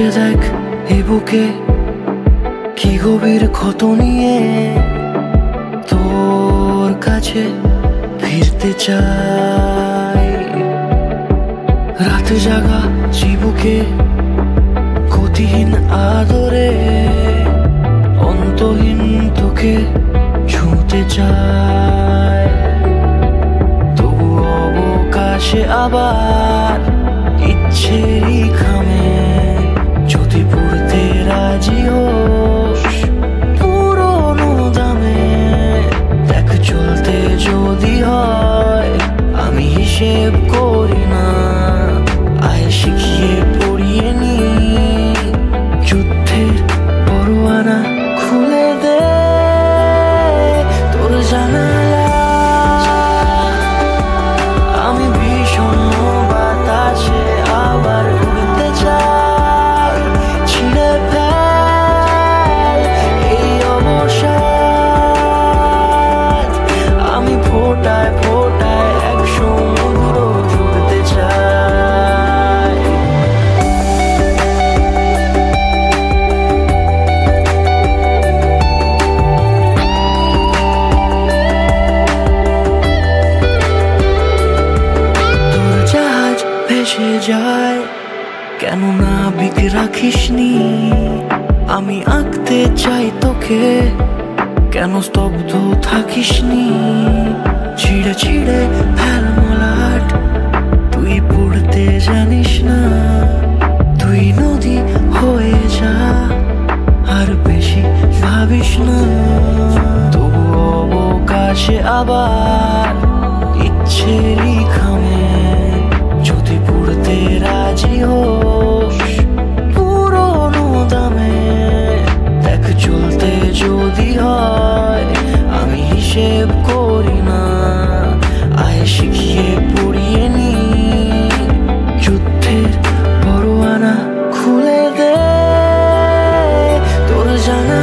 ভেসে দেখ এ বুকে কি গভীর ক্ষত নিয়ে তোর কাছে ফিরতে চাই। রাত জাগা চিবুকে গতিহীন আদরে অন্তহীন তোকে ছুঁতে চাই। তবু অবকাশে আবার ইচ্ছেরই খামে যদি পড়তে রাজি হোস পুরোনো দামে। দেখ চলতে যদি হয় আমি হিসেব করি না, আয় শিখিয়ে পড়িয়ে নি। যুদ্ধের পরোয়ানা খুলে দে তোর জানালা, আমি বিষণ্ণ বাতাসে আবার উড়তে চাই। ছিঁড়ে ফেল এই অবসাদ, আমি ফোটায় ফোটায় এক সমুদ্র জুড়তে চাই। তোর জাহাজ ভেসে যায় কেন নাবিক রাখিসনি, আমি আঁকতে চাই তোকে কেন স্তব্ধ থাকিসনি। ছিঁড়ে ছিঁড়ে ফেল মলাট, তুই পড়তে জানিস না। তুই নদী হয়ে যা আর বেশি ভাবিস না। তবু অবকাশে আবার ইচ্ছেরই খামে যদি পড়তে রাজি হোস পুরোনো দামে। দেখ চলতে যদি হয় আমি হিসেব করি না, আয় শিখিয়ে পড়িয়ে নি। যুদ্ধের পরোয়ানা খুলে দে তোর জানা